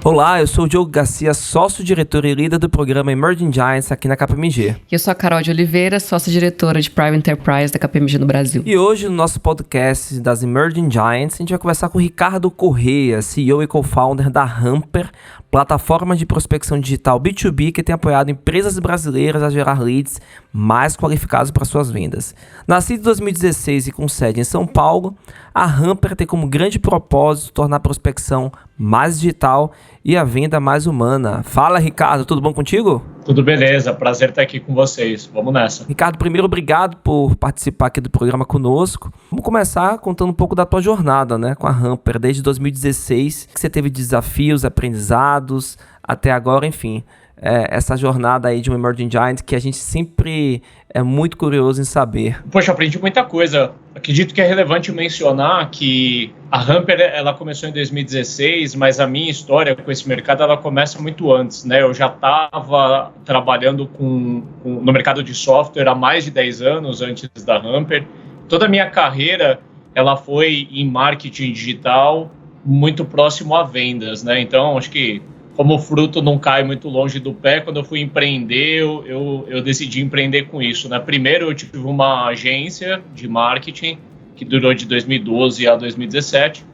Olá, eu sou o Diogo Garcia, sócio-diretor e líder do programa Emerging Giants aqui na KPMG. E eu sou a Carol de Oliveira, sócia-diretora de Private Enterprise da KPMG no Brasil. E hoje, no nosso podcast das Emerging Giants, a gente vai conversar com o Ricardo Correia, CEO e co-founder da Hamper, plataforma de prospecção digital B2B que tem apoiado empresas brasileiras a gerar leads mais qualificados para suas vendas. Nascida em 2016 e com sede em São Paulo, a Hamper tem como grande propósito tornar a prospecção mais digital e a venda mais humana. Fala, Ricardo, tudo bom contigo? Tudo beleza, prazer estar aqui com vocês. Vamos nessa. Ricardo, primeiro, obrigado por participar aqui do programa conosco. Vamos começar contando um pouco da tua jornada, né, com a Hamper, desde 2016, que você teve desafios, aprendizados, até agora, enfim. Essa jornada aí de um Emerging Giant que a gente sempre é muito curioso em saber. Poxa, aprendi muita coisa. Acredito que é relevante mencionar que a Hamper, ela começou em 2016, mas a minha história com esse mercado, ela começa muito antes, né? Eu já estava trabalhando no mercado de software há mais de 10 anos antes da Hamper. Toda a minha carreira, ela foi em marketing digital, muito próximo a vendas, né? Então, acho que como o fruto não cai muito longe do pé, quando eu fui empreender, eu decidi empreender com isso, né? Primeiro, eu tive uma agência de marketing que durou de 2012 a 2017,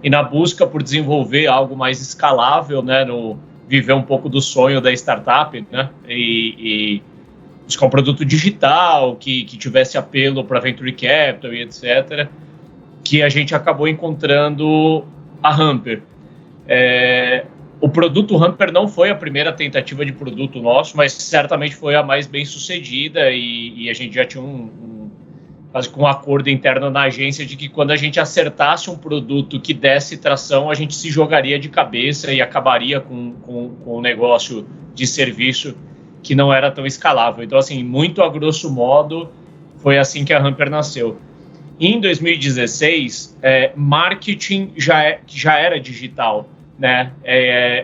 e na busca por desenvolver algo mais escalável, né? Viver um pouco do sonho da startup, né? E buscar um produto digital que tivesse apelo para venture capital e etc., que a gente acabou encontrando a Hamper. O produto Hamper não foi a primeira tentativa de produto nosso, mas certamente foi a mais bem sucedida, e a gente já tinha quase que um acordo interno na agência de que quando a gente acertasse um produto que desse tração, a gente se jogaria de cabeça e acabaria com um negócio de serviço que não era tão escalável. Então, assim, muito a grosso modo, foi assim que a Hamper nasceu. Em 2016, marketing já era digital, né?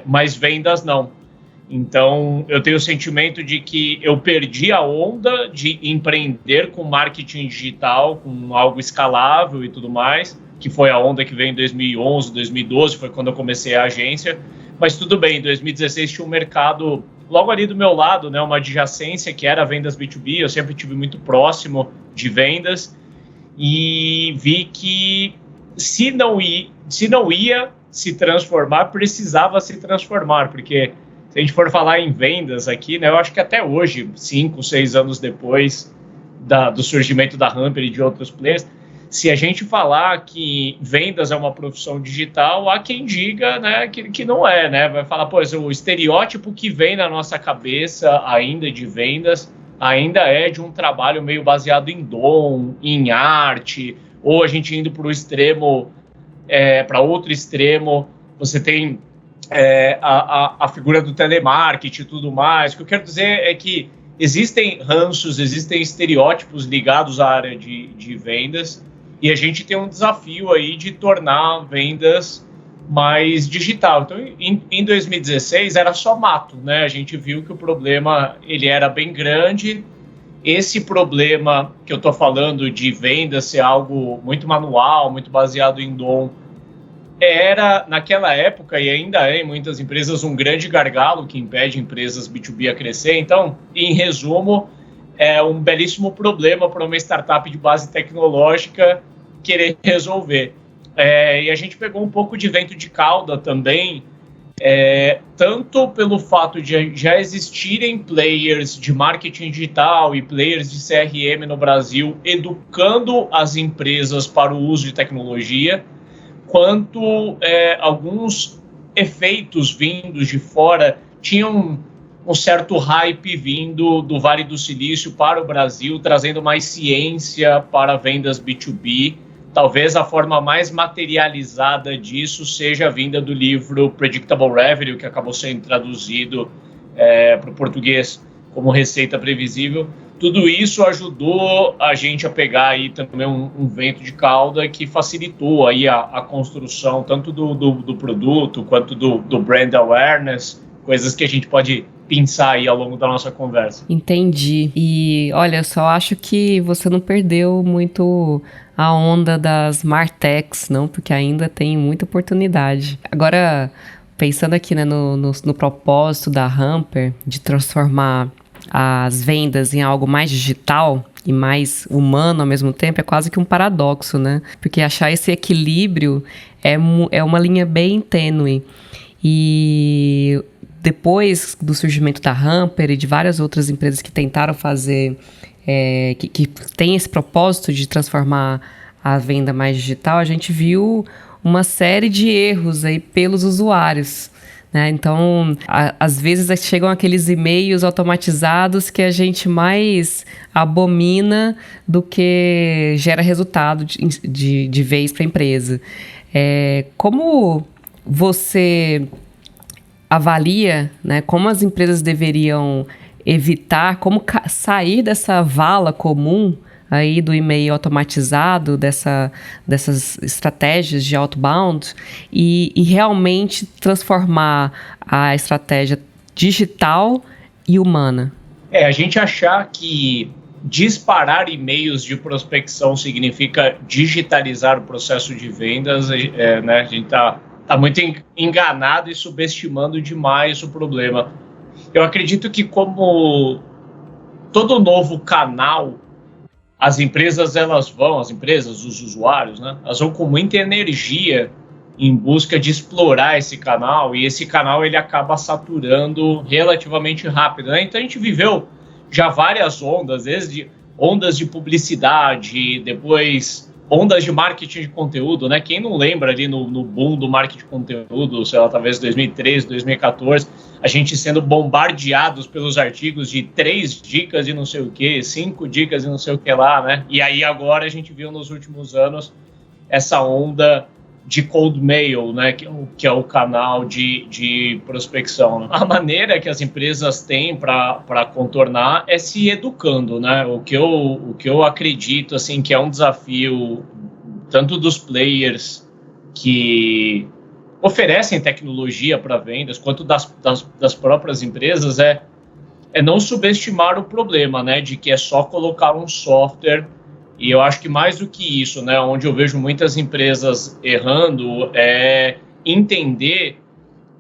Mas vendas não. Então, eu tenho o sentimento de que eu perdi a onda de empreender com marketing digital, com algo escalável e tudo mais, que foi a onda que veio em 2011, 2012, foi quando eu comecei a agência. Mas tudo bem, em 2016 tinha um mercado logo ali do meu lado, né? Uma adjacência que era vendas B2B, eu sempre estive muito próximo de vendas, e vi que se não ia se transformar, precisava se transformar, porque se a gente for falar em vendas aqui, né, eu acho que até hoje, 5, 6 anos depois do surgimento da Hamper e de outros players, se a gente falar que vendas é uma profissão digital, há quem diga, né, que não é, né, vai falar, pois o estereótipo que vem na nossa cabeça ainda de vendas, ainda é de um trabalho meio baseado em dom, em arte, ou a gente indo para o extremo, para outro extremo, você tem a figura do telemarketing e tudo mais. O que eu quero dizer é que existem ranços, existem estereótipos ligados à área de vendas, e a gente tem um desafio aí de tornar vendas mais digital. Então, em 2016 era só mato, né? A gente viu que o problema ele era bem grande. Esse problema que eu estou falando de venda ser algo muito manual, muito baseado em dom, era, naquela época, e ainda é em muitas empresas, um grande gargalo que impede empresas B2B a crescer. Então, em resumo, é um belíssimo problema para uma startup de base tecnológica querer resolver. E a gente pegou um pouco de vento de cauda também, tanto pelo fato de já existirem players de marketing digital e players de CRM no Brasil educando as empresas para o uso de tecnologia, quanto alguns efeitos vindos de fora tinham um certo hype vindo do Vale do Silício para o Brasil, trazendo mais ciência para vendas B2B. Talvez a forma mais materializada disso seja a vinda do livro Predictable Revenue, que acabou sendo traduzido para o português como Receita Previsível. Tudo isso ajudou a gente a pegar aí também um vento de cauda que facilitou aí a construção tanto do produto quanto do brand awareness, coisas que a gente pode pensar aí ao longo da nossa conversa. Entendi. E olha, eu só acho que você não perdeu muito a onda das Martechs, não, porque ainda tem muita oportunidade. Agora, Pensando aqui, né, no propósito da Hamper de transformar as vendas em algo mais digital e mais humano ao mesmo tempo, é quase que um paradoxo, né? Porque achar esse equilíbrio é uma linha bem tênue. E depois do surgimento da Hamper e de várias outras empresas que tentaram fazer, que tem esse propósito de transformar a venda mais digital, a gente viu uma série de erros aí pelos usuários, né? Então, às vezes chegam aqueles e-mails automatizados que a gente mais abomina do que gera resultado de vez para a empresa. Como você avalia, né, como as empresas deveriam evitar, como sair dessa vala comum aí do e-mail automatizado, dessas estratégias de outbound e realmente transformar a estratégia digital e humana? A gente achar que disparar e-mails de prospecção significa digitalizar o processo de vendas, né, a gente está muito enganado e subestimando demais o problema. Eu acredito que, como todo novo canal, as empresas, os usuários, né, elas vão com muita energia em busca de explorar esse canal, e esse canal ele acaba saturando relativamente rápido, né? Então a gente viveu já várias ondas, desde ondas de publicidade, depois ondas de marketing de conteúdo, né? Quem não lembra ali no boom do marketing de conteúdo, sei lá, talvez 2013, 2014, a gente sendo bombardeados pelos artigos de 3 dicas e não sei o que, 5 dicas e não sei o que lá, né? E aí agora a gente viu nos últimos anos essa onda de cold mail, né? Que é o canal de prospecção, né? A maneira que as empresas têm para contornar é se educando, né? O que eu acredito, assim, que é um desafio tanto dos players que oferecem tecnologia para vendas, quanto das próprias empresas, é não subestimar o problema, né? De que é só colocar um software. E eu acho que mais do que isso, né, onde eu vejo muitas empresas errando, é entender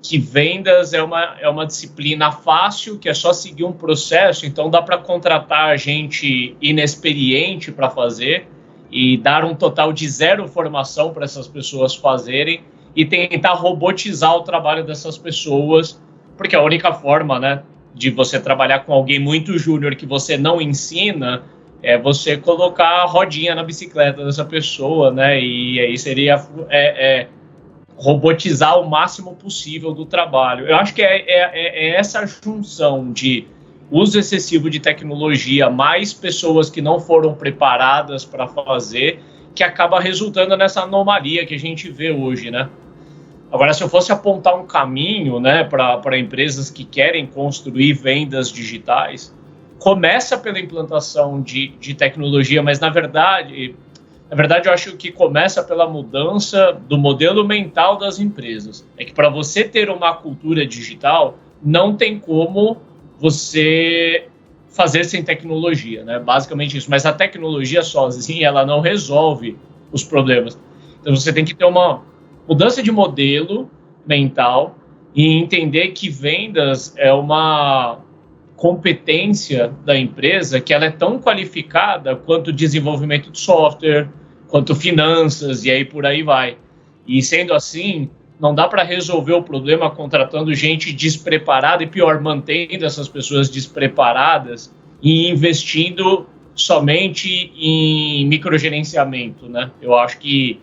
que vendas é uma disciplina fácil, que é só seguir um processo, então dá para contratar gente inexperiente para fazer e dar um total de 0 formação para essas pessoas fazerem e tentar robotizar o trabalho dessas pessoas, porque a única forma, né, de você trabalhar com alguém muito júnior que você não ensina é você colocar a rodinha na bicicleta dessa pessoa, né? E aí seria robotizar o máximo possível do trabalho. Eu acho que é essa junção de uso excessivo de tecnologia, mais pessoas que não foram preparadas para fazer, que acaba resultando nessa anomalia que a gente vê hoje, né? Agora, se eu fosse apontar um caminho, né, para empresas que querem construir vendas digitais, começa pela implantação de tecnologia, mas na verdade eu acho que começa pela mudança do modelo mental das empresas. É que para você ter uma cultura digital, não tem como você fazer sem tecnologia, né? Basicamente isso. Mas a tecnologia sozinha, ela não resolve os problemas. Então você tem que ter uma mudança de modelo mental e entender que vendas é uma competência da empresa, que ela é tão qualificada quanto desenvolvimento de software, quanto finanças, e aí por aí vai. E sendo assim, não dá para resolver o problema contratando gente despreparada e, pior, mantendo essas pessoas despreparadas e investindo somente em microgerenciamento, né? Eu acho que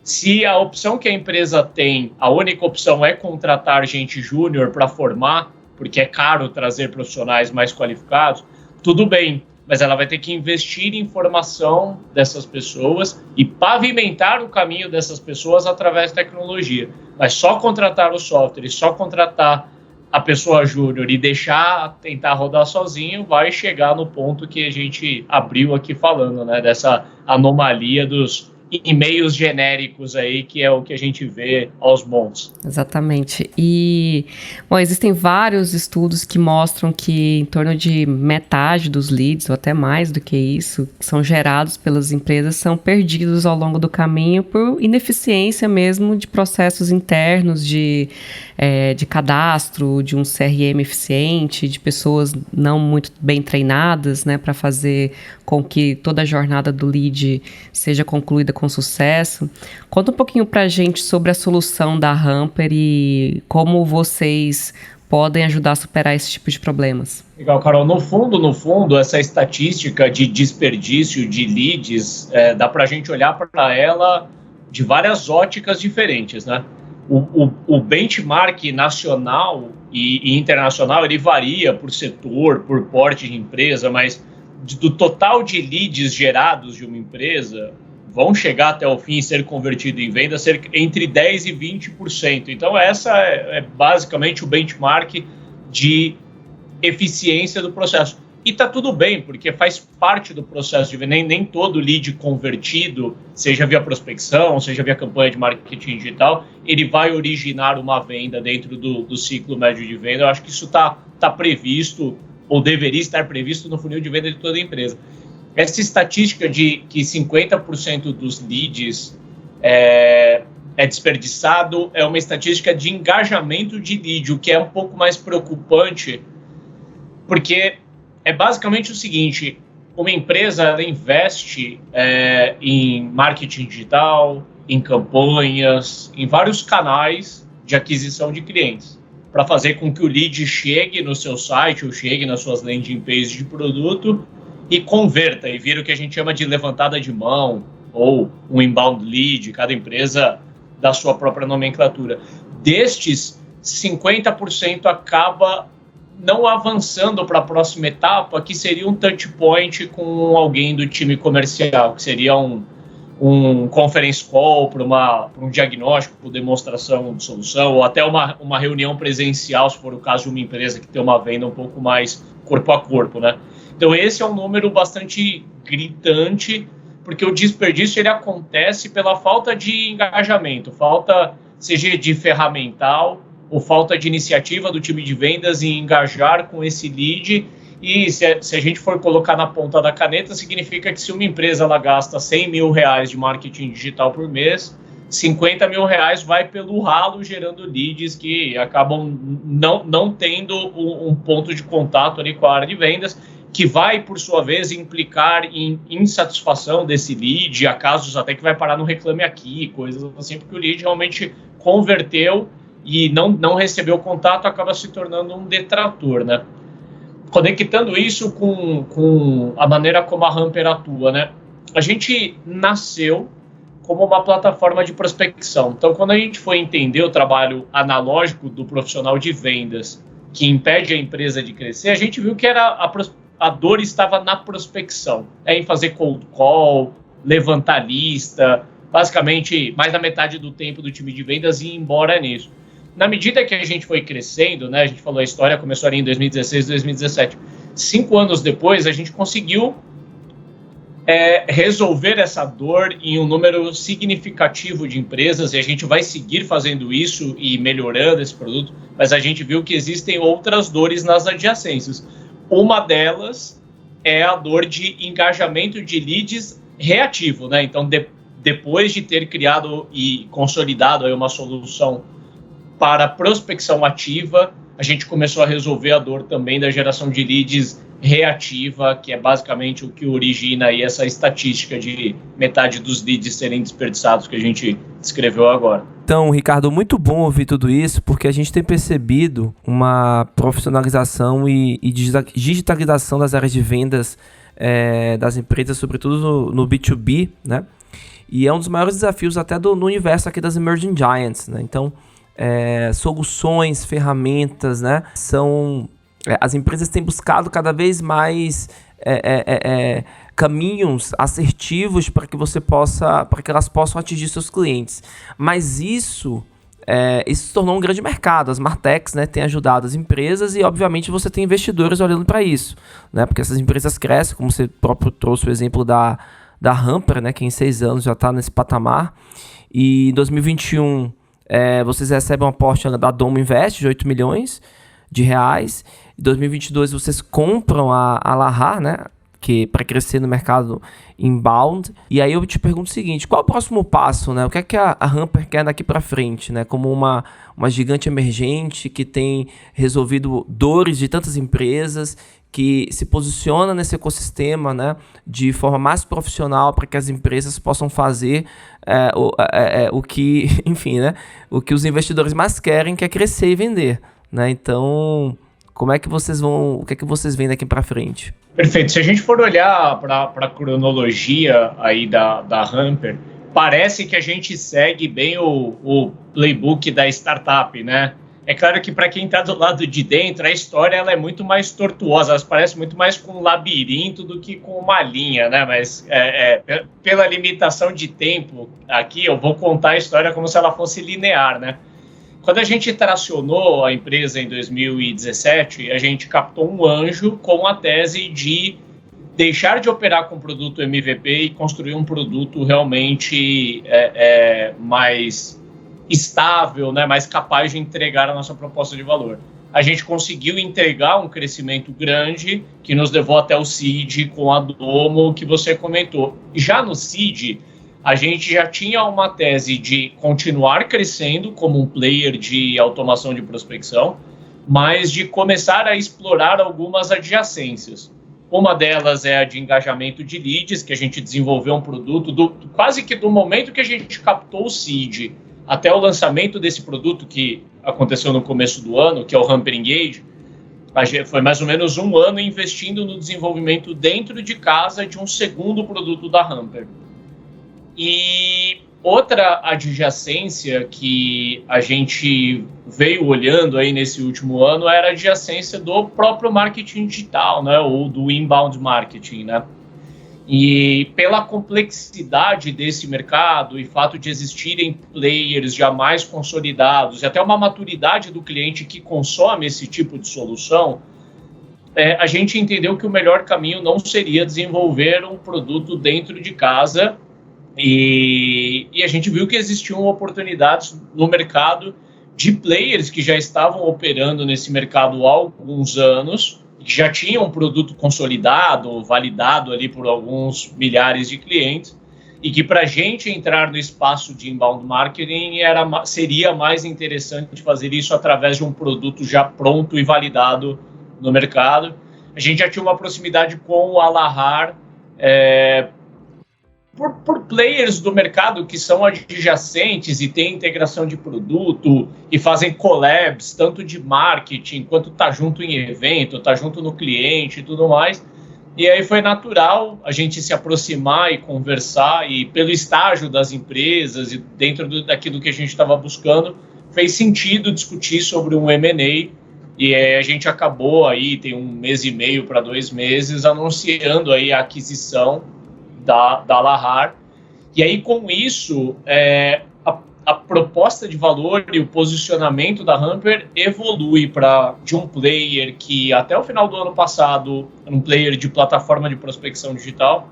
se a opção que a empresa tem, a única opção é contratar gente júnior para formar, porque é caro trazer profissionais mais qualificados, tudo bem, mas ela vai ter que investir em formação dessas pessoas e pavimentar o caminho dessas pessoas através da tecnologia. Mas só contratar o software e só contratar a pessoa júnior e deixar tentar rodar sozinho, vai chegar no ponto que a gente abriu aqui falando, né, dessa anomalia dos e-mails genéricos aí, que é o que a gente vê aos montes. Exatamente. E, bom, existem vários estudos que mostram que em torno de metade dos leads, ou até mais do que isso, que são gerados pelas empresas, são perdidos ao longo do caminho por ineficiência mesmo de processos internos de cadastro, de um CRM eficiente, de pessoas não muito bem treinadas, né, para fazer com que toda a jornada do lead seja concluída com sucesso. Conta um pouquinho pra gente sobre a solução da Hamper e como vocês podem ajudar a superar esse tipo de problemas. Legal, Carol. No fundo, essa estatística de desperdício de leads, dá pra gente olhar para ela de várias óticas diferentes, né? O benchmark nacional e internacional, ele varia por setor, por porte de empresa, mas do total de leads gerados de uma empresa, vão chegar até o fim e ser convertido em venda entre 10% e 20%. Então, essa é basicamente o benchmark de eficiência do processo. E está tudo bem, porque faz parte do processo de venda. Nem todo lead convertido, seja via prospecção, seja via campanha de marketing digital, ele vai originar uma venda dentro do ciclo médio de venda. Eu acho que isso está previsto, ou deveria estar previsto no funil de venda de toda a empresa. Essa estatística de que 50% dos leads é desperdiçado é uma estatística de engajamento de lead, o que é um pouco mais preocupante, porque é basicamente o seguinte: uma empresa ela investe em marketing digital, em campanhas, em vários canais de aquisição de clientes, para fazer com que o lead chegue no seu site ou chegue nas suas landing pages de produto e converta, e vira o que a gente chama de levantada de mão, ou um inbound lead, cada empresa da sua própria nomenclatura. Destes, 50% acaba não avançando para a próxima etapa, que seria um touch point com alguém do time comercial, que seria um conference call para um diagnóstico, demonstração de solução, ou até uma reunião presencial, se for o caso de uma empresa que tem uma venda um pouco mais corpo a corpo, né? Então, esse é um número bastante gritante, porque o desperdício ele acontece pela falta de engajamento, falta, seja de ferramental, ou falta de iniciativa do time de vendas em engajar com esse lead. E se a gente for colocar na ponta da caneta, significa que se uma empresa ela gasta R$100 mil de marketing digital por mês, R$50 mil vai pelo ralo, gerando leads que acabam não tendo um ponto de contato ali com a área de vendas, que vai, por sua vez, implicar em insatisfação desse lead, a casos até que vai parar no Reclame Aqui, coisas assim, porque o lead realmente converteu e não recebeu contato, acaba se tornando um detrator, né? Conectando isso com a maneira como a Hamper atua, né? A gente nasceu como uma plataforma de prospecção. Então, quando a gente foi entender o trabalho analógico do profissional de vendas que impede a empresa de crescer, a gente viu que a dor estava na prospecção, em fazer cold call, levantar lista, basicamente mais da metade do tempo do time de vendas ia embora nisso. Na medida que a gente foi crescendo, né, a gente falou, a história começou ali em 2016, 2017, 5 anos depois a gente conseguiu resolver essa dor em um número significativo de empresas, e a gente vai seguir fazendo isso e melhorando esse produto, mas a gente viu que existem outras dores nas adjacências. Uma delas é a dor de engajamento de leads reativo, né? Então, depois de ter criado e consolidado aí uma solução para prospecção ativa, a gente começou a resolver a dor também da geração de leads reativa, que é basicamente o que origina aí essa estatística de metade dos leads serem desperdiçados que a gente descreveu agora. Então, Ricardo, muito bom ouvir tudo isso, porque a gente tem percebido uma profissionalização e digitalização das áreas de vendas das empresas, sobretudo no B2B, né? E é um dos maiores desafios até no universo aqui das Emerging Giants, né? Então, soluções, ferramentas, né? As empresas têm buscado cada vez mais caminhos assertivos para que elas possam atingir seus clientes. Mas isso se tornou um grande mercado. As Martechs, né, têm ajudado as empresas e, obviamente, você tem investidores olhando para isso, né? Porque essas empresas crescem, como você próprio trouxe o exemplo da da Hamper, né, que em 6 anos já está nesse patamar. E em 2021, vocês recebem um aporte da Domo Invest de 8 milhões de reais. Em 2022, vocês compram a Lahar, né, que para crescer no mercado inbound. E aí eu te pergunto o seguinte, qual é o próximo passo, né? O que é que a Hamper quer daqui para frente, né? Como uma gigante emergente que tem resolvido dores de tantas empresas, que se posiciona nesse ecossistema, né, de forma mais profissional para que as empresas possam fazer o que, enfim, né, o que os investidores mais querem, que é crescer e vender, né? Então, como é que vocês vão, o que é que vocês veem daqui para frente? Perfeito. Se a gente for olhar para a cronologia aí da Hamper, parece que a gente segue bem o playbook da startup, né? É claro que para quem está do lado de dentro, a história ela é muito mais tortuosa, ela parece muito mais com um labirinto do que com uma linha, né? Mas pela limitação de tempo aqui, eu vou contar a história como se ela fosse linear, né? Quando a gente tracionou a empresa em 2017, a gente captou um anjo com a tese de deixar de operar com produto MVP e construir um produto realmente mais estável, né, mais capaz de entregar a nossa proposta de valor. A gente conseguiu entregar um crescimento grande que nos levou até o seed com a Domo que você comentou. Já no seed, a gente já tinha uma tese de continuar crescendo como um player de automação de prospecção, mas de começar a explorar algumas adjacências. Uma delas é a de engajamento de leads, que a gente desenvolveu um produto quase que do momento que a gente captou o seed até o lançamento desse produto que aconteceu no começo do ano, que é o Hamper Engage. Foi mais ou menos 1 ano investindo no desenvolvimento dentro de casa de um segundo produto da Hamper. E outra adjacência que a gente veio olhando aí nesse último ano era a adjacência do próprio marketing digital, né, ou do inbound marketing, né? E pela complexidade desse mercado e fato de existirem players já mais consolidados e até uma maturidade do cliente que consome esse tipo de solução, a gente entendeu que o melhor caminho não seria desenvolver um produto dentro de casa e a gente viu que existiam oportunidades no mercado de players que já estavam operando nesse mercado há alguns anos, que já tinham um produto consolidado, validado ali por alguns milhares de clientes, e que para a gente entrar no espaço de inbound marketing seria mais interessante fazer isso através de um produto já pronto e validado no mercado. A gente já tinha uma proximidade com o Lahar, por players do mercado que são adjacentes e têm integração de produto e fazem collabs, tanto de marketing, quanto tá junto em evento, tá junto no cliente e tudo mais. E aí foi natural a gente se aproximar e conversar, e pelo estágio das empresas e dentro daquilo que a gente estava buscando, fez sentido discutir sobre um M&A, e a gente acabou aí, tem 1 mês e meio para 2 meses, anunciando aí a aquisição da Lahar. E aí, com isso, a proposta de valor e o posicionamento da Hamper evolui de um player que, até o final do ano passado, era um player de plataforma de prospecção digital,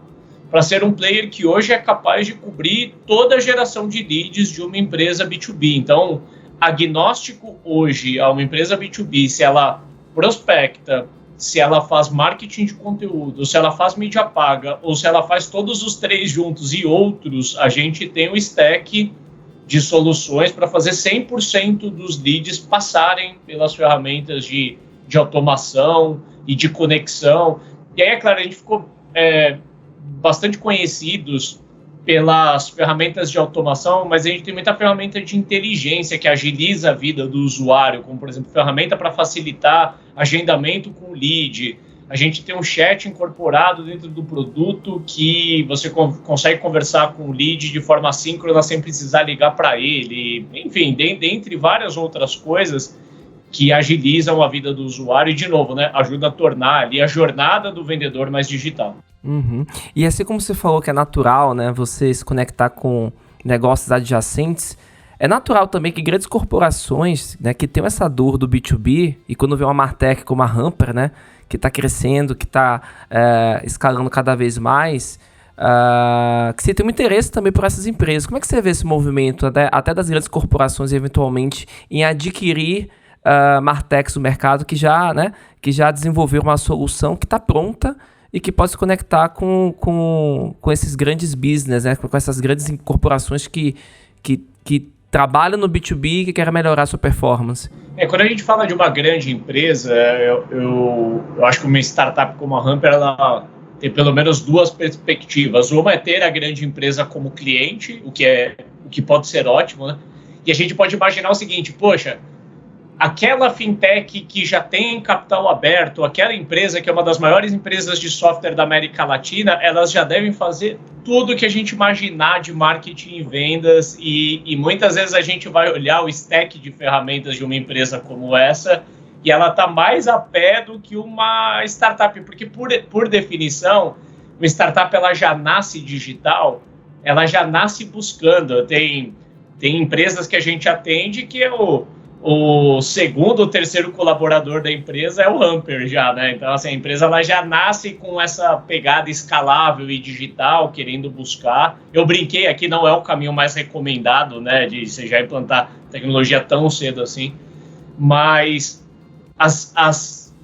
para ser um player que hoje é capaz de cobrir toda a geração de leads de uma empresa B2B. Então, agnóstico hoje a uma empresa B2B, se ela prospecta, se ela faz marketing de conteúdo, se ela faz mídia paga, ou se ela faz todos os 3 juntos e outros, a gente tem um stack de soluções para fazer 100% dos leads passarem pelas ferramentas de automação e de conexão. E aí, é claro, a gente ficou bastante conhecidos pelas ferramentas de automação, mas a gente tem muita ferramenta de inteligência que agiliza a vida do usuário, como, por exemplo, ferramenta para facilitar agendamento com lead. A gente tem um chat incorporado dentro do produto que você consegue conversar com o lead de forma assíncrona sem precisar ligar para ele. Enfim, dentre várias outras coisas que agilizam a vida do usuário e, de novo, né, ajuda a tornar ali a jornada do vendedor mais digital. Uhum. E assim como você falou que é natural, né, você se conectar com negócios adjacentes, é natural também que grandes corporações, né, que tem essa dor do B2B, e quando vê uma Martech como a Hamper, né, que está crescendo, que está escalando cada vez mais, que você tem um interesse também por essas empresas. Como é que você vê esse movimento, até das grandes corporações, eventualmente, em adquirir martechs do mercado que já desenvolveu uma solução que está pronta e que pode se conectar com esses grandes business, né? Com essas grandes corporações que trabalham no B2B e que querem melhorar a sua performance? Quando a gente fala de uma grande empresa, eu acho que uma startup como a Hamper, ela tem pelo menos duas perspectivas. Uma é ter a grande empresa como cliente, o que pode ser ótimo, né? E a gente pode imaginar o seguinte: poxa, aquela fintech que já tem capital aberto, aquela empresa que é uma das maiores empresas de software da América Latina, elas já devem fazer tudo que a gente imaginar de marketing e vendas, e muitas vezes a gente vai olhar o stack de ferramentas de uma empresa como essa e ela está mais a pé do que uma startup, porque por definição, uma startup ela já nasce digital, ela já nasce buscando. Tem empresas que a gente atende que é o segundo ou terceiro colaborador da empresa é o Hamper já, né? Então, assim, a empresa ela já nasce com essa pegada escalável e digital, querendo buscar. Eu brinquei aqui, não é o caminho mais recomendado, né, de você já implantar tecnologia tão cedo assim, mas as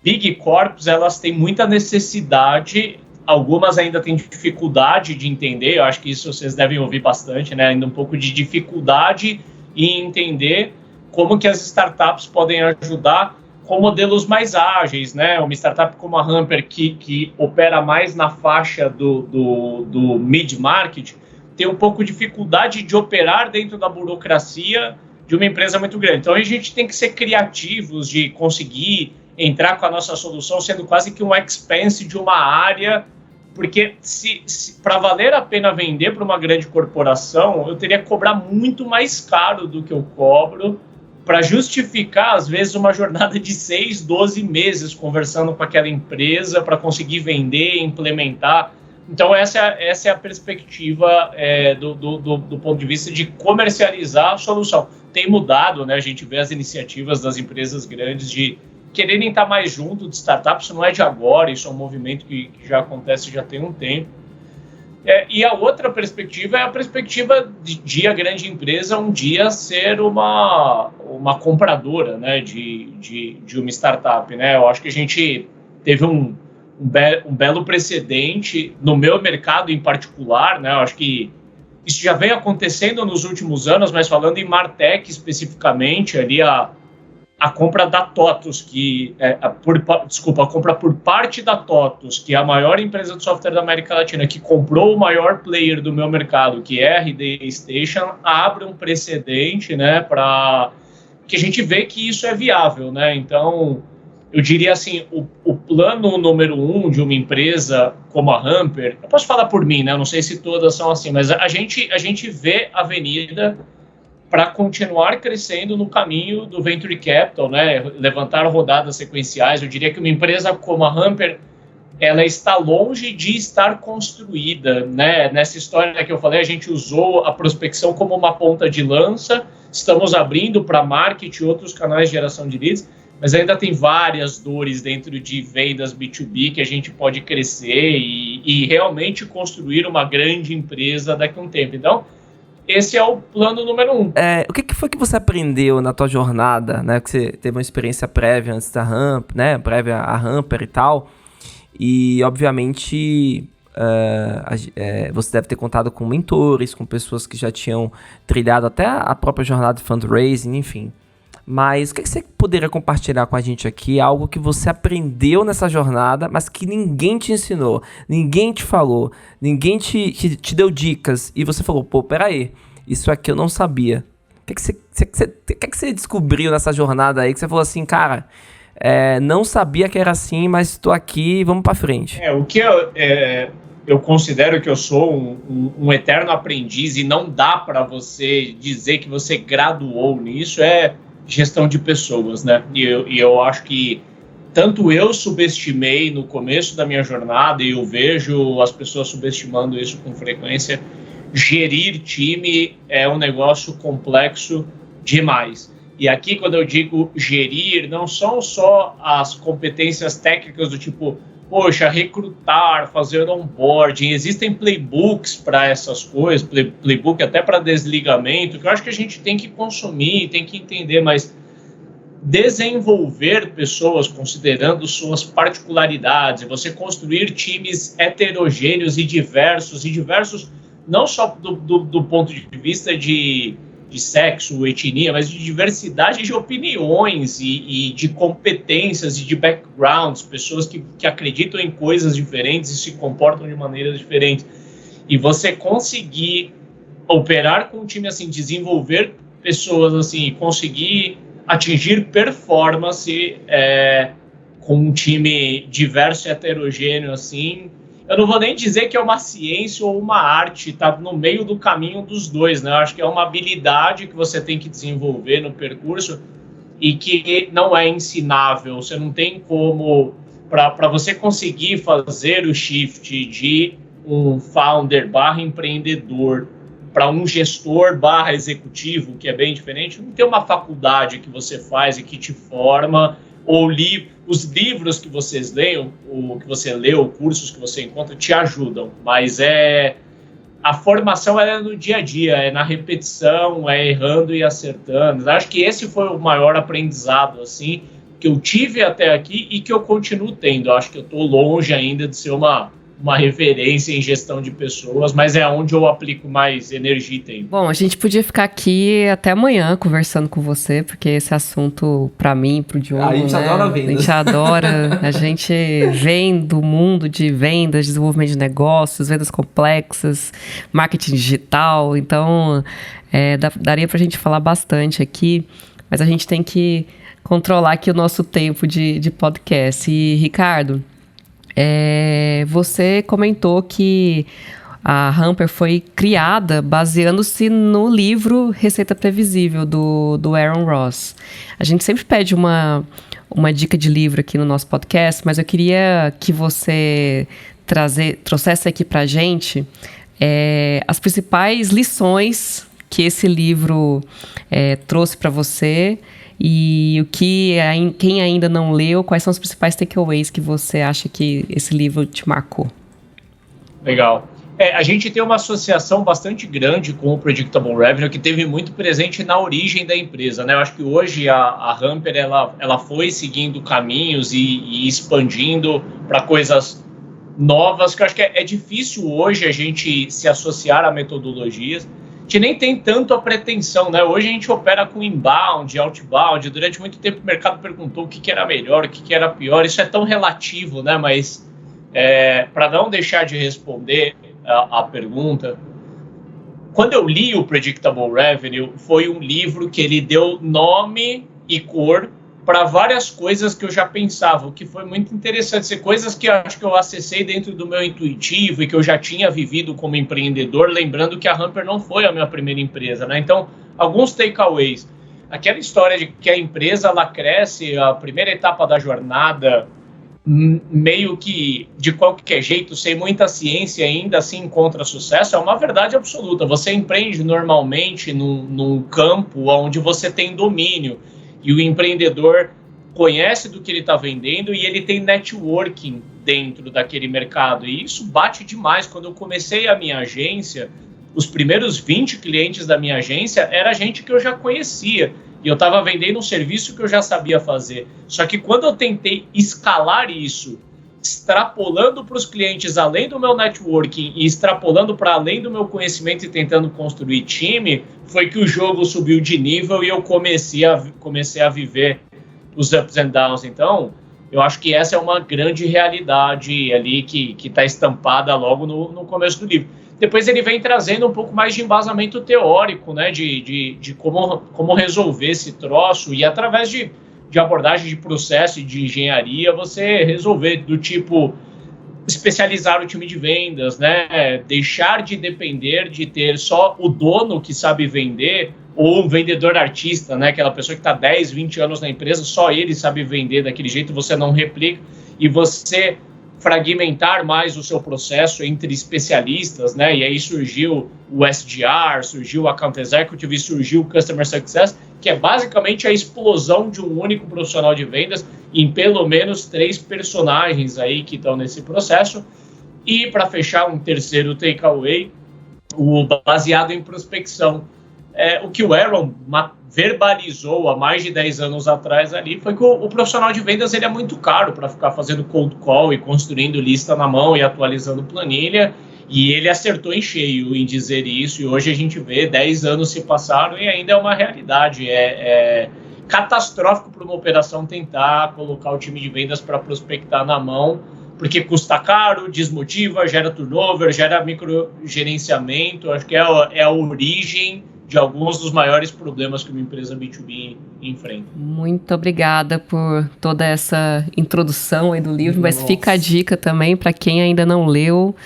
Big Corps, elas têm muita necessidade, algumas ainda têm dificuldade de entender, eu acho que isso vocês devem ouvir bastante, né? Ainda um pouco de dificuldade em entender como que as startups podem ajudar com modelos mais ágeis, né? Uma startup como a Hamper, que opera mais na faixa do mid-market, tem um pouco de dificuldade de operar dentro da burocracia de uma empresa muito grande. Então, a gente tem que ser criativos de conseguir entrar com a nossa solução sendo quase que um expense de uma área, porque para valer a pena vender para uma grande corporação, eu teria que cobrar muito mais caro do que eu cobro para justificar, às vezes, uma jornada de 6, 12 meses conversando com aquela empresa para conseguir vender, implementar. Então, essa é a perspectiva do ponto de vista de comercializar a solução. Tem mudado, né? A gente vê as iniciativas das empresas grandes de quererem estar mais junto de startups. Isso não é de agora, isso é um movimento que já acontece já tem um tempo. E a outra perspectiva é a perspectiva de a grande empresa um dia ser uma compradora, né, de uma startup, né? Eu acho que a gente teve um belo precedente no meu mercado em particular, né? Eu acho que isso já vem acontecendo nos últimos anos, mas falando em Martech especificamente, ali a compra da TOTUS, a compra por parte da TOTUS, que é a maior empresa de software da América Latina, que comprou o maior player do meu mercado, que é a RD Station, abre um precedente, né, para que a gente vê que isso é viável, né? Então, eu diria assim, o plano número 1 de uma empresa como a Hamper, eu posso falar por mim, né? Eu não sei se todas são assim, mas a gente vê a avenida para continuar crescendo no caminho do Venture Capital, né? Levantar rodadas sequenciais. Eu diria que uma empresa como a Hamper, ela está longe de estar construída, né? Nessa história que eu falei, a gente usou a prospecção como uma ponta de lança, estamos abrindo para marketing e outros canais de geração de leads, mas ainda tem várias dores dentro de vendas B2B que a gente pode crescer e realmente construir uma grande empresa daqui a um tempo. Então, esse é o plano número 1. O que foi que você aprendeu na tua jornada, né? Que você teve uma experiência prévia antes da Hamper, né? Prévia à Hamper e tal. E, obviamente, você deve ter contado com mentores, com pessoas que já tinham trilhado até a própria jornada de fundraising, enfim. Mas o que você poderia compartilhar com a gente aqui? Algo que você aprendeu nessa jornada, mas que ninguém te ensinou, ninguém te falou, ninguém te deu dicas. E você falou, pô, peraí, isso aqui eu não sabia. O que você descobriu nessa jornada aí? Que você falou assim, cara, não sabia que era assim, mas estou aqui e vamos pra frente. O que eu considero que eu sou um eterno aprendiz e não dá para você dizer que você graduou nisso, gestão de pessoas, né? E eu acho que tanto eu subestimei no começo da minha jornada, e eu vejo as pessoas subestimando isso com frequência. Gerir time é um negócio complexo demais. E aqui, quando eu digo gerir, não são só as competências técnicas do tipo, poxa, recrutar, fazer onboarding, existem playbooks para essas coisas, playbook até para desligamento, que eu acho que a gente tem que consumir, tem que entender, mas desenvolver pessoas considerando suas particularidades, você construir times heterogêneos e diversos não só do ponto de vista de sexo, etnia, mas de diversidade de opiniões e de competências e de backgrounds, pessoas que acreditam em coisas diferentes e se comportam de maneiras diferentes. E você conseguir operar com um time assim, desenvolver pessoas assim, conseguir atingir performance com um time diverso e heterogêneo assim, eu não vou nem dizer que é uma ciência ou uma arte, está no meio do caminho dos dois, né? Eu acho que é uma habilidade que você tem que desenvolver no percurso e que não é ensinável. Você não tem como, para você conseguir fazer o shift de um founder / empreendedor para um gestor / executivo, que é bem diferente, não tem uma faculdade que você faz e que te forma, ou os livros que vocês leiam, o que você lê, ou cursos que você encontra, te ajudam, mas a formação é no dia a dia, é na repetição, é errando e acertando. Acho que esse foi o maior aprendizado assim, que eu tive até aqui e que eu continuo tendo. Acho que eu estou longe ainda de ser uma referência em gestão de pessoas, mas é onde eu aplico mais energia e tempo. Bom, a gente podia ficar aqui até amanhã conversando com você, porque esse assunto, para mim, pro Diogo, a gente adora vendas. A gente adora, a gente vem do mundo de vendas, desenvolvimento de negócios, vendas complexas, marketing digital, então daria pra gente falar bastante aqui, mas a gente tem que controlar aqui o nosso tempo de podcast. E, Ricardo, você comentou que a Hamper foi criada baseando-se no livro Receita Previsível, do Aaron Ross. A gente sempre pede uma dica de livro aqui no nosso podcast, mas eu queria que você trouxesse aqui pra gente as principais lições que esse livro trouxe para você. E quem ainda não leu, quais são os principais takeaways que você acha que esse livro te marcou? Legal. A gente tem uma associação bastante grande com o Predictable Revenue, que teve muito presente na origem da empresa, né? Eu acho que hoje a Hamper ela foi seguindo caminhos e expandindo para coisas novas, que eu acho que é difícil hoje a gente se associar a metodologias. A gente nem tem tanto a pretensão, né? Hoje a gente opera com inbound, outbound. Durante muito tempo o mercado perguntou o que era melhor, o que era pior. Isso é tão relativo, né? Mas para não deixar de responder a pergunta, quando eu li o Predictable Revenue, foi um livro que ele deu nome e cor para várias coisas que eu já pensava, o que foi muito interessante, ser coisas que eu acho que eu acessei dentro do meu intuitivo e que eu já tinha vivido como empreendedor, lembrando que a Hamper não foi a minha primeira empresa, né? Então, alguns takeaways. Aquela história de que a empresa ela cresce, a primeira etapa da jornada, meio que de qualquer jeito, sem muita ciência, ainda assim encontra sucesso, é uma verdade absoluta. Você empreende normalmente num campo onde você tem domínio, e o empreendedor conhece do que ele está vendendo e ele tem networking dentro daquele mercado. E isso bate demais. Quando eu comecei a minha agência, os primeiros 20 clientes da minha agência era gente que eu já conhecia. E eu estava vendendo um serviço que eu já sabia fazer. Só que quando eu tentei escalar isso, extrapolando para os clientes além do meu networking e extrapolando para além do meu conhecimento e tentando construir time, foi que o jogo subiu de nível e eu comecei a viver os ups and downs. Então, eu acho que essa é uma grande realidade ali que está estampada logo no começo do livro. Depois ele vem trazendo um pouco mais de embasamento teórico, né, de como resolver esse troço e através de abordagem de processo e de engenharia, você resolver do tipo especializar o time de vendas, né? Deixar de depender de ter só o dono que sabe vender ou um vendedor artista, né? Aquela pessoa que está 10, 20 anos na empresa, só ele sabe vender daquele jeito, você não replica e você fragmentar mais o seu processo entre especialistas, né? E aí surgiu o SDR, surgiu o Account Executive e surgiu o Customer Success, que é basicamente a explosão de um único profissional de vendas em pelo menos 3 personagens aí que estão nesse processo. E para fechar, um terceiro takeaway, o baseado em prospecção. O que o Aaron verbalizou há mais de 10 anos atrás ali foi que o profissional de vendas ele é muito caro para ficar fazendo cold call e construindo lista na mão e atualizando planilha, e ele acertou em cheio em dizer isso, e hoje a gente vê 10 anos se passaram e ainda é uma realidade. É catastrófico para uma operação tentar colocar o time de vendas para prospectar na mão, porque custa caro, desmotiva, gera turnover, gera microgerenciamento. Acho que é a origem de alguns dos maiores problemas que uma empresa B2B enfrenta. Muito obrigada por toda essa introdução aí do livro, mas fica a dica também para quem ainda não leu,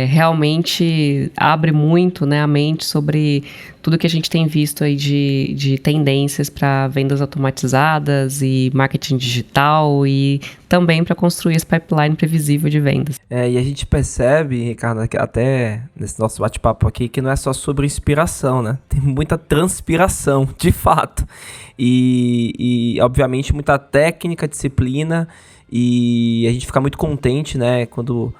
realmente abre muito, né, a mente sobre tudo que a gente tem visto aí de tendências para vendas automatizadas e marketing digital e também para construir esse pipeline previsível de vendas. E a gente percebe, Ricardo, até nesse nosso bate-papo aqui, que não é só sobre inspiração, né? Tem muita transpiração, de fato. E obviamente, muita técnica, disciplina, e a gente fica muito contente, né, quando...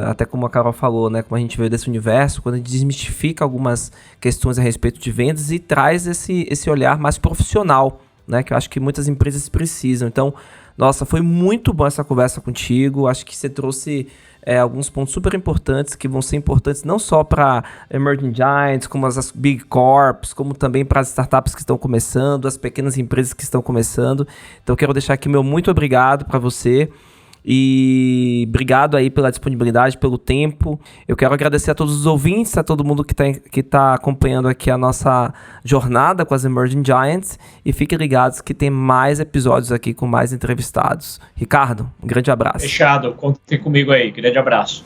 até como a Carol falou, né, como a gente veio desse universo, quando a gente desmistifica algumas questões a respeito de vendas e traz esse olhar mais profissional, né, que eu acho que muitas empresas precisam. Então, nossa, foi muito bom essa conversa contigo. Acho que você trouxe alguns pontos super importantes que vão ser importantes não só para Emerging Giants, como as Big Corps, como também para as startups que estão começando, as pequenas empresas que estão começando. Então, eu quero deixar aqui meu muito obrigado para você. E obrigado aí pela disponibilidade, pelo tempo. Eu quero agradecer a todos os ouvintes, a todo mundo que tá acompanhando aqui a nossa jornada com as Emerging Giants. E fiquem ligados que tem mais episódios aqui com mais entrevistados. Ricardo, um grande abraço. Fechado, contem comigo aí, grande abraço.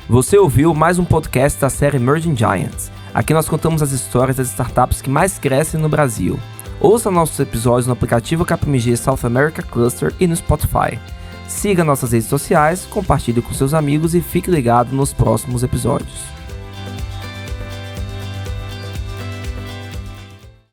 Você ouviu mais um podcast da série Emerging Giants. Aqui nós contamos as histórias das startups que mais crescem no Brasil. Ouça nossos episódios no aplicativo KPMG South America Cluster e no Spotify. Siga nossas redes sociais, compartilhe com seus amigos e fique ligado nos próximos episódios.